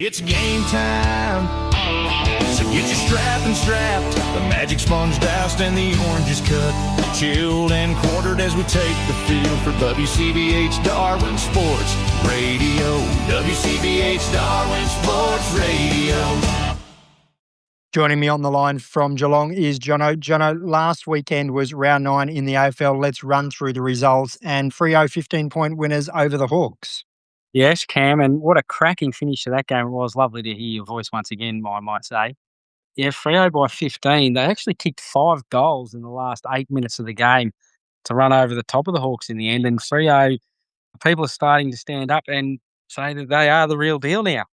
It's game time, so get your strap and strapped. The magic sponge doused and the oranges cut, chilled and quartered as we take the field for WCBH Darwin Sports Radio. WCBH Darwin Sports Radio. Joining me on the line from Geelong is Jono. Jono, last weekend was round 9 in the AFL. Let's run through the results and Freo 15-point winners over the Hawks. Yes, Cam, and what a cracking finish to that game it was. Lovely to hear your voice once again, I might say. Yeah, Freo by 15. They actually kicked 5 goals in the last 8 minutes of the game to run over the top of the Hawks in the end. And Freo, people are starting to stand up and say that they are the real deal now.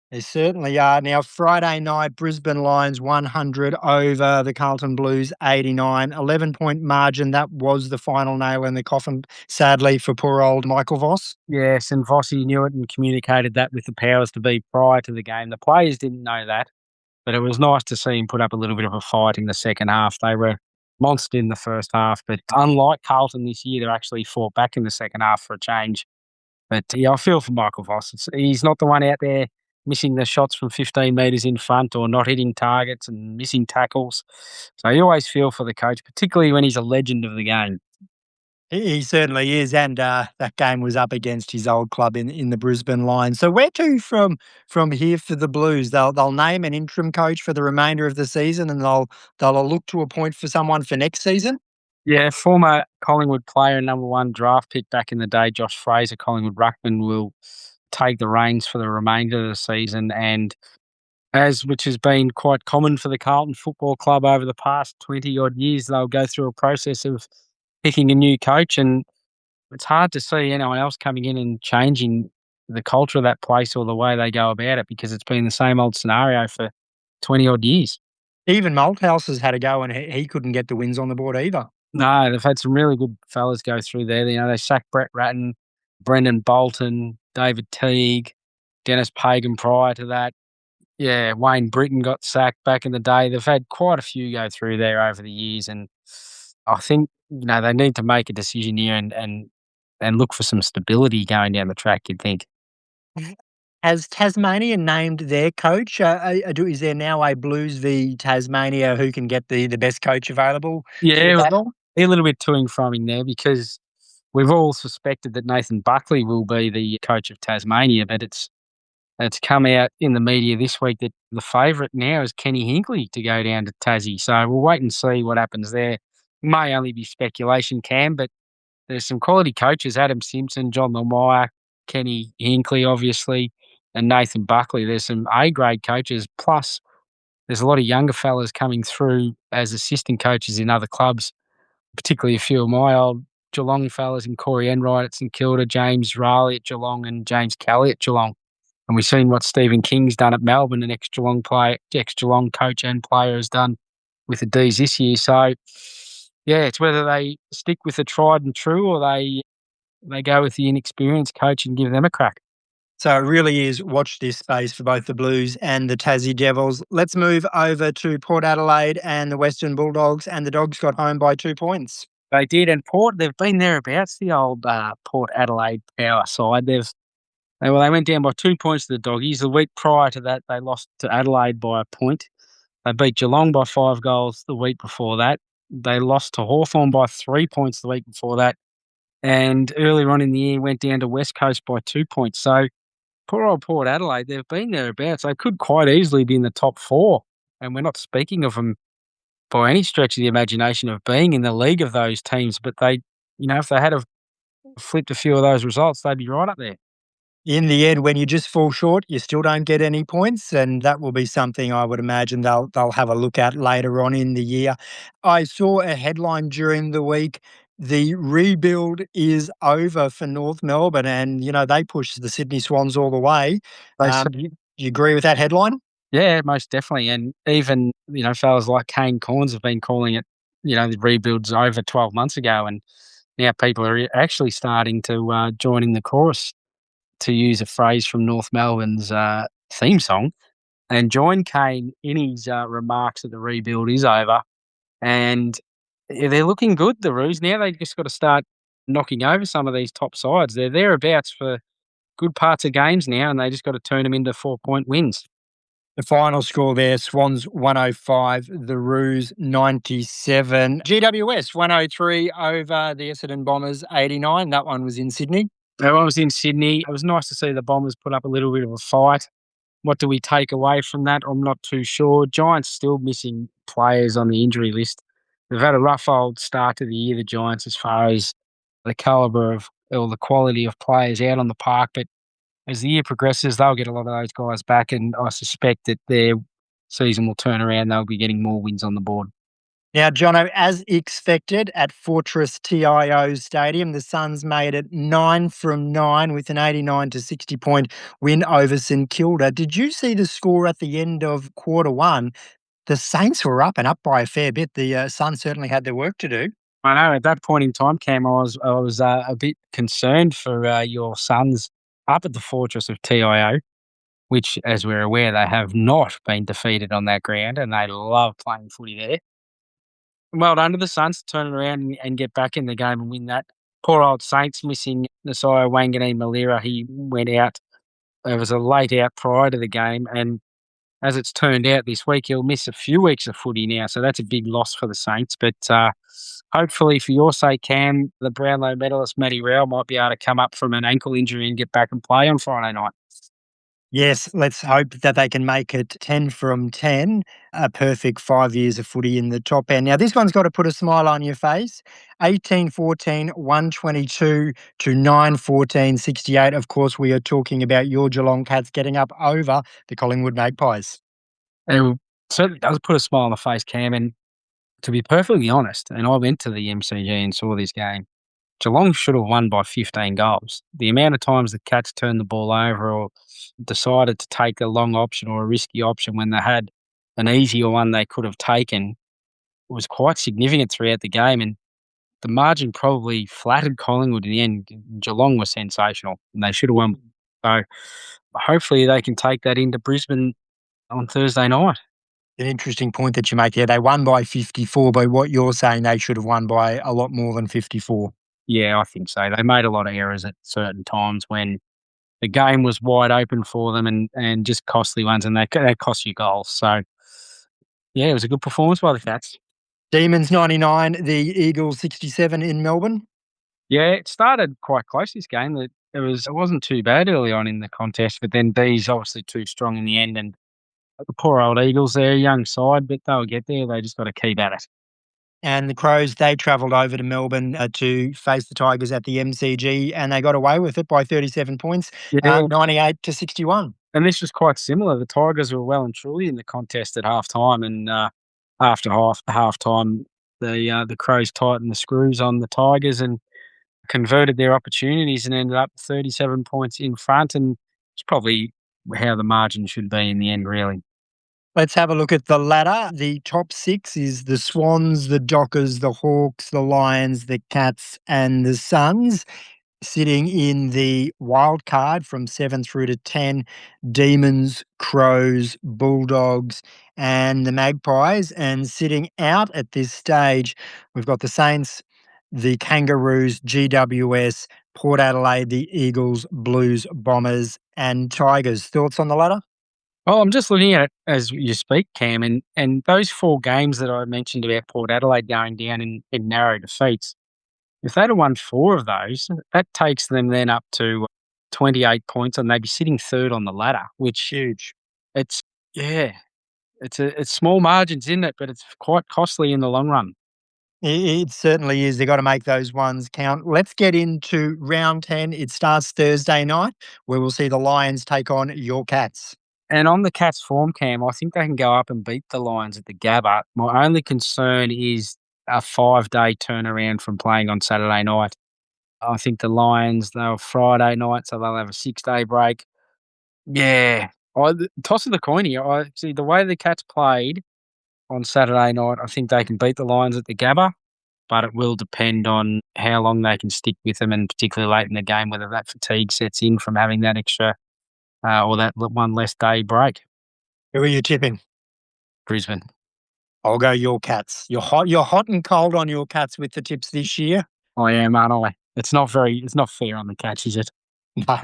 They certainly are. Now, Friday night, Brisbane Lions 100 over the Carlton Blues 89. 11-point margin. That was the final nail in the coffin, sadly, for poor old Michael Voss. Yes, and Vossi knew it and communicated that with the powers to be prior to the game. The players didn't know that, but it was nice to see him put up a little bit of a fight in the second half. They were monstered in the first half, but unlike Carlton this year, they actually fought back in the second half for a change. But yeah, I feel for Michael Voss. He's not the one out there missing the shots from 15 metres in front or not hitting targets and missing tackles. So you always feel for the coach, particularly when he's a legend of the game. He certainly is, and that game was up against his old club in the Brisbane Lions. So where to from here for the Blues? They'll name an interim coach for the remainder of the season, and they'll look to appoint for someone for next season. Yeah, former Collingwood player and number 1 draft pick back in the day, Josh Fraser, Collingwood ruckman, will take the reins for the remainder of the season, and which has been quite common for the Carlton Football Club over the past 20-odd years, they'll go through a process of picking a new coach, and it's hard to see anyone else coming in and changing the culture of that place or the way they go about it, because it's been the same old scenario for 20-odd years. Even Malthouse has had a go, and he couldn't get the wins on the board either. No, they've had some really good fellas go through there. You know, they sacked Brett Ratton, Brendan Bolton, David Teague, Dennis Pagan prior to that. Yeah, Wayne Britton got sacked back in the day. They've had quite a few go through there over the years, and I think, you know, they need to make a decision here and look for some stability going down the track, you'd think. Has Tasmania named their coach? Is there now a Blues v Tasmania who can get the best coach available? Yeah, a little bit to and from in there, because we've all suspected that Nathan Buckley will be the coach of Tasmania, but it's come out in the media this week that the favourite now is Kenny Hinkley to go down to Tassie. So we'll wait and see what happens there. May only be speculation, Cam, but there's some quality coaches: Adam Simpson, John Lemire, Kenny Hinkley, obviously, and Nathan Buckley. There's some A-grade coaches, plus there's a lot of younger fellas coming through as assistant coaches in other clubs, particularly a few of my old Geelong fellas in Corey Enright at St Kilda, James Raleigh at Geelong and James Kelly at Geelong. And we've seen what Stephen King's done at Melbourne, an ex-Geelong coach and player, has done with the D's this year. So, yeah, it's whether they stick with the tried and true or they go with the inexperienced coach and give them a crack. So it really is watch this space for both the Blues and the Tassie Devils. Let's move over to Port Adelaide and the Western Bulldogs, and the Dogs got home by 2 points. They did, and they've been thereabouts, the old Port Adelaide power side. They went down by 2 points to the Doggies. The week prior to that, they lost to Adelaide by a point. They beat Geelong by 5 goals the week before that. They lost to Hawthorn by 3 points the week before that. And earlier on in the year, went down to West Coast by 2 points. So poor old Port Adelaide, they've been thereabouts. They could quite easily be in the top 4. And we're not speaking of them by any stretch of the imagination of being in the league of those teams. But they, you know, if they had flipped a few of those results, they'd be right up there. In the end, when you just fall short, you still don't get any points, and that will be something I would imagine they'll have a look at later on in the year. I saw a headline during the week: the rebuild is over for North Melbourne, and you know they pushed the Sydney Swans all the way. You agree with that headline? Yeah, most definitely. And even, you know, fellas like Kane Corns have been calling it, you know, the rebuild's over 12 months ago, and now people are actually starting to join in the chorus, to use a phrase from North Melbourne's theme song, and join Kane in his remarks that the rebuild is over. And they're looking good, the Roos. Now they've just got to start knocking over some of these top sides. They're thereabouts for good parts of games now, and they just got to turn them into 4-point wins. The final score there, Swans 105, the Roos 97. GWS 103 over the Essendon Bombers 89. That one was in Sydney. That one was in Sydney. It was nice to see the Bombers put up a little bit of a fight. What do we take away from that? I'm not too sure. Giants still missing players on the injury list. They've had a rough old start to the year, the Giants, as far as the calibre of or the quality of players out on the park. But as the year progresses, they'll get a lot of those guys back, and I suspect that their season will turn around. They'll be getting more wins on the board. Now, Jono, as expected at Fortress TIO Stadium, the Suns made it 9 from 9 with an 89 to 60 point win over St Kilda. Did you see the score at the end of quarter one? The Saints were up and up by a fair bit. The Suns certainly had their work to do. I know at that point in time, Cam, I was a bit concerned for your Suns up at the Fortress of TIO, which, as we're aware, they have not been defeated on that ground, and they love playing footy there. Well done to the Suns to turn it around and get back in the game and win that. Poor old Saints missing Nasiah Wanganeen-Malira. He went out. It was a late out prior to the game, and as it's turned out this week, he'll miss a few weeks of footy now, so that's a big loss for the Saints. But hopefully, for your sake, Cam, the Brownlow medalist Matty Rowell might be able to come up from an ankle injury and get back and play on Friday night. Yes, let's hope that they can make it 10 from 10, a perfect 5 years of footy in the top end. Now, this one's got to put a smile on your face. 18-14, 122 to 9-14, 68. Of course, we are talking about your Geelong Cats getting up over the Collingwood Magpies. It certainly does put a smile on the face, Cam. And to be perfectly honest, and I went to the MCG and saw this game, Geelong should have won by 15 goals. The amount of times the Cats turned the ball over or decided to take a long option or a risky option when they had an easier one they could have taken was quite significant throughout the game. And the margin probably flattered Collingwood in the end. Geelong was sensational and they should have won. So hopefully they can take that into Brisbane on Thursday night. An interesting point that you make there. They won by 54, but what you're saying, they should have won by a lot more than 54. Yeah, I think so. They made a lot of errors at certain times when the game was wide open for them and just costly ones, and they cost you goals. So, yeah, it was a good performance by the Cats. Demons 99, the Eagles 67 in Melbourne. Yeah, it started quite close, this game. It wasn't too bad early on in the contest, but then D's obviously too strong in the end, and the poor old Eagles, they're a young side, but they'll get there. They just got to keep at it. And the Crows, they travelled over to Melbourne to face the Tigers at the MCG, and they got away with it by 37 points, Yeah. 98 to 61. And this was quite similar. The Tigers were well and truly in the contest at halftime, and after halftime, the Crows tightened the screws on the Tigers and converted their opportunities and ended up 37 points in front. And it's probably how the margin should be in the end, really. Let's have a look at the ladder. The top six is the Swans, the Dockers, the Hawks, the Lions, the Cats, and the Suns. Sitting in the wild card from 7 through to 10, Demons, Crows, Bulldogs, and the Magpies. And sitting out at this stage, we've got the Saints, the Kangaroos, GWS, Port Adelaide, the Eagles, Blues, Bombers, and Tigers. Thoughts on the ladder? Oh, I'm just looking at it as you speak, Cam, and those 4 games that I mentioned about Port Adelaide going down in narrow defeats, if they'd have won 4 of those, that takes them then up to 28 points, and they'd be sitting third on the ladder, which Huge. it's small margins, isn't it? But it's quite costly in the long run. It certainly is. They've got to make those ones count. Let's get into round 10. It starts Thursday night, where we'll see the Lions take on your Cats. And on the Cats form, Cam, I think they can go up and beat the Lions at the Gabba. My only concern is a 5-day turnaround from playing on Saturday night. I think the Lions, they're Friday night, so they'll have a 6-day break. Yeah. Toss of the coin here. I see the way the Cats played on Saturday night, I think they can beat the Lions at the Gabba, but it will depend on how long they can stick with them, and particularly late in the game, whether that fatigue sets in from having that extra or that one less day break. Who are you tipping? Brisbane. I'll go your Cats. You're hot and cold on your Cats with the tips this year. I am, aren't I? It's not fair on the Cats, is it? No.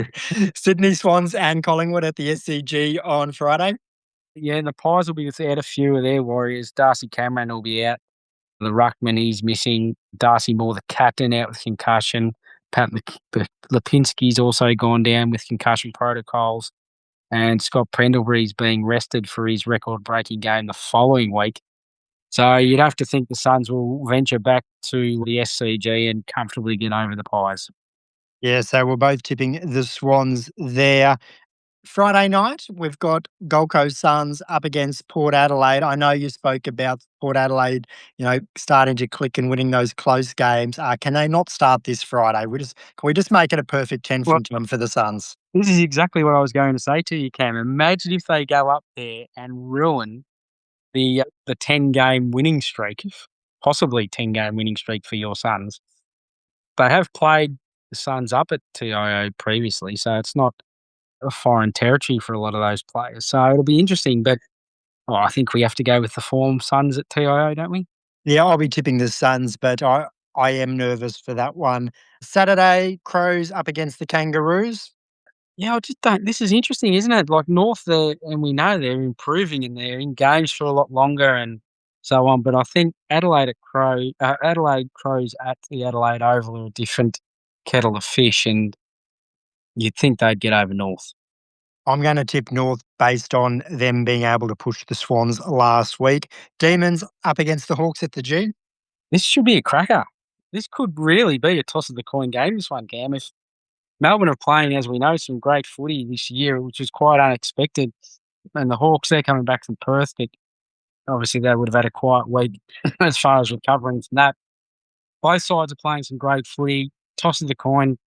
Sydney Swans and Collingwood at the SCG on Friday. Yeah, and the Pies will be without a few of their warriors. Darcy Cameron will be out. The ruckman, he's missing. Darcy Moore, the captain, out with concussion. Pat Lipinski's also gone down with concussion protocols. And Scott Pendlebury's being rested for his record-breaking game the following week. So you'd have to think the Suns will venture back to the SCG and comfortably get over the Pies. Yeah, so we're both tipping the Swans there. Friday night, we've got Gold Coast Suns up against Port Adelaide. I know you spoke about Port Adelaide, starting to click and winning those close games. Can they not start this Friday? Can we just make it a perfect 10 Well, from 10 for the Suns? this is exactly what I was going to say to you, Cam. Imagine if they go up there and ruin the 10-game winning streak, possibly 10-game winning streak for your Suns. They have played the Suns up at TIO previously, so it's not a foreign territory for a lot of those players. So it'll be interesting, but I think we have to go with the form Suns at TIO, don't we? Yeah, I'll be tipping the Suns, but I am nervous for that one. Saturday, Crows up against the Kangaroos. Yeah, I just don't. This is interesting, isn't it? Like North, and we know they're improving and they're in games for a lot longer and so on. But I think Adelaide Crows at the Adelaide Oval are a different kettle of fish, and you'd think they'd get over North. I'm going to tip North based on them being able to push the Swans last week. Demons up against the Hawks at the G. This should be a cracker. This could really be a toss of the coin game. This one, Cam. If Melbourne are playing, as we know, some great footy this year, which is quite unexpected, and the Hawks, they're coming back from Perth, but obviously they would have had a quiet week as far as recovering from that. Both sides are playing some great footy. Toss of the coin.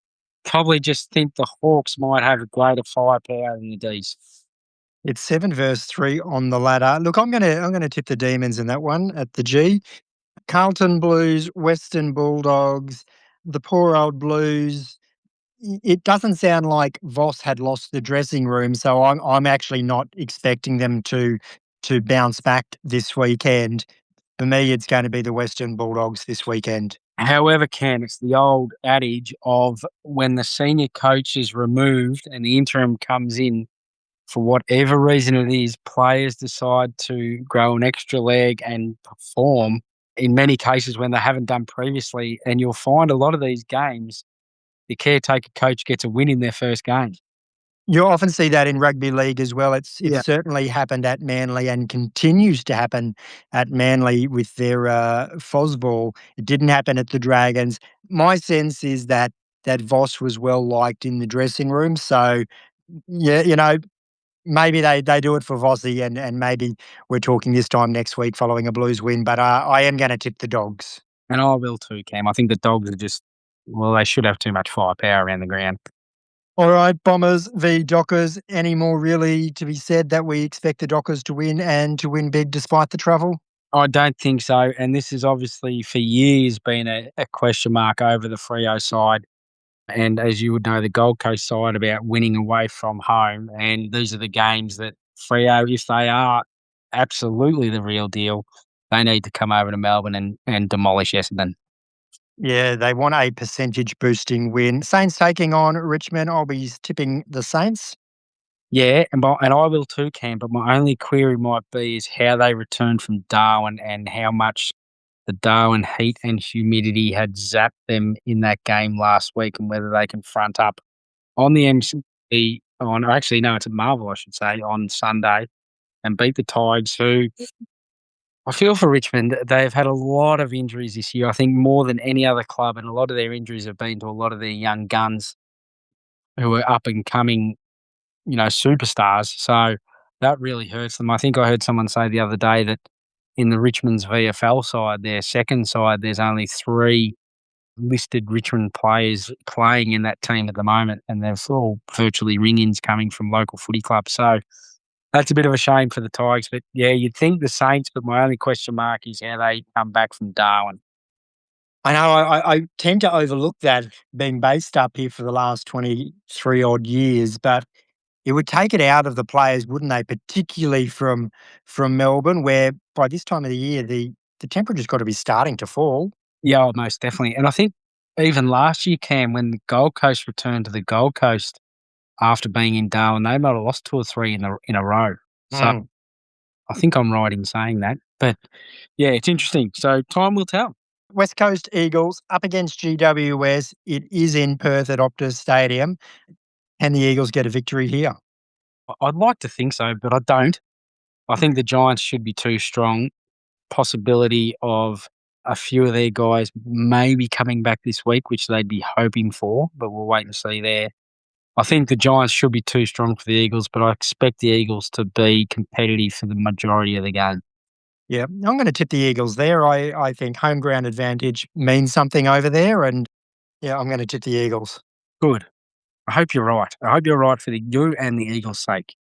Probably just think the Hawks might have a greater firepower than the D's. It's 7-3 on the ladder. Look, I'm gonna tip the Demons in that one at the G. Carlton Blues, Western Bulldogs, the poor old Blues. It doesn't sound like Voss had lost the dressing room, so I'm actually not expecting them to bounce back this weekend. For me, it's going to be the Western Bulldogs this weekend. However, Cam, it's the old adage of when the senior coach is removed and the interim comes in, for whatever reason it is, players decide to grow an extra leg and perform in many cases when they haven't done previously. And you'll find a lot of these games, the caretaker coach gets a win in their first game. You often see that in rugby league as well. It's Yeah. certainly happened at Manly and continues to happen at Manly with their Fosball. It didn't happen at the Dragons. My sense is that Voss was well liked in the dressing room. So yeah, maybe they do it for Vossi, and maybe we're talking this time next week following a Blues win. But I am going to tip the Dogs. And I will too, Cam. I think the Dogs are just, well, they should have too much firepower around the ground. All right, Bombers v Dockers. Any more really to be said that we expect the Dockers to win and to win big despite the travel? I don't think so. And this has obviously for years been a question mark over the Freo side. And as you would know, the Gold Coast side about winning away from home. And these are the games that Freo, if they are absolutely the real deal, they need to come over to Melbourne and demolish Essendon. Yeah, they want a percentage boosting win. Saints taking on Richmond. I'll be tipping the Saints. Yeah, and I will too, Cam. But my only query might be is how they return from Darwin and how much the Darwin heat and humidity had zapped them in that game last week, and whether they can front up on the MC on. Actually, no, it's at Marvel, I should say, on Sunday and beat the Tigers, who I feel for Richmond. They've had a lot of injuries this year. I think more than any other club, and a lot of their injuries have been to a lot of their young guns who are up and coming, superstars. So that really hurts them. I think I heard someone say the other day that in the Richmond's VFL side, their second side, there's only 3 listed Richmond players playing in that team at the moment, and they're all virtually ring-ins coming from local footy clubs. So that's a bit of a shame for the Tigers. But yeah, you'd think the Saints, but my only question mark is how they come back from Darwin. I know I tend to overlook that being based up here for the last 23 odd years, but it would take it out of the players, wouldn't they? Particularly from Melbourne, where by this time of the year the temperature's got to be starting to fall. Yeah, most definitely. And I think Even last year, Cam, when the Gold Coast returned to the Gold Coast after being in Darwin, they might have lost 2 or 3 in a row. So Mm. I think I'm right in saying that. But yeah, it's interesting. So time will tell. West Coast Eagles up against GWS. It is in Perth at Optus Stadium. Can the Eagles get a victory here? I'd like to think so, but I don't. I think the Giants should be too strong. Possibility of a few of their guys maybe coming back this week, which they'd be hoping for, but we'll wait and see there. I think the Giants should be too strong for the Eagles, but I expect the Eagles to be competitive for the majority of the game. Yeah, I'm going to tip the Eagles there. I think home ground advantage means something over there, and yeah, I'm going to tip the Eagles. Good. I hope you're right. I hope you're right for you and the Eagles' sake.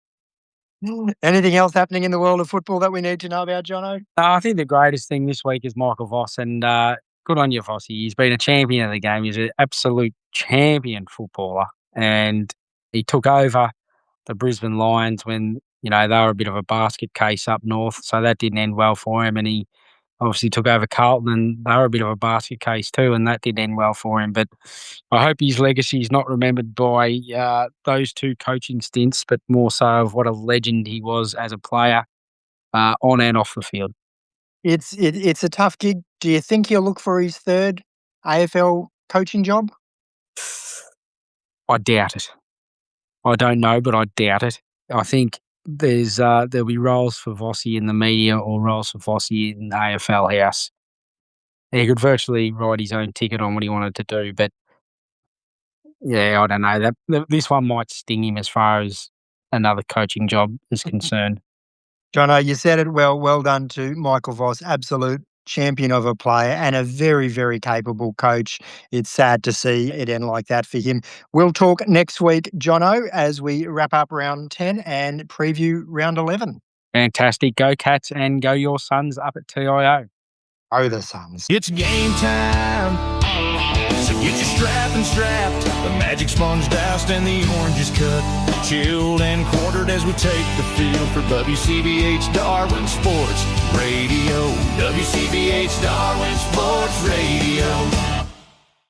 Anything else happening in the world of football that we need to know about, Jono? I think the greatest thing this week is Michael Voss, and good on you, Vossy. He's been a champion of the game. He's an absolute champion footballer, and he took over the Brisbane Lions when, they were a bit of a basket case up north, so that didn't end well for him, and he obviously took over Carlton, and they were a bit of a basket case too, and that didn't end well for him. But I hope his legacy is not remembered by those 2 coaching stints, but more so of what a legend he was as a player on and off the field. It's a tough gig. Do you think he'll look for his 3rd AFL coaching job? I doubt it. I don't know, but I doubt it. I think there'll be roles for Vossy in the media or roles for Vossy in the AFL house. He could virtually write his own ticket on what he wanted to do, but yeah, I don't know. This one might sting him as far as another coaching job is concerned. Jono, you said it well. Well done to Michael Voss, absolute champion of a player and a very, very capable coach. It's sad to see it end like that for him. We'll talk next week, Jono, as we wrap up round 10 and preview round 11. Fantastic. Go Cats and go your Suns up at TIO. Oh, the Suns. It's game time, so get your strapped. The magic sponge doused and the oranges cut, chilled and quartered as we take the field for WCBH Darwin Sports Radio. WCBH Darwin Sports Radio.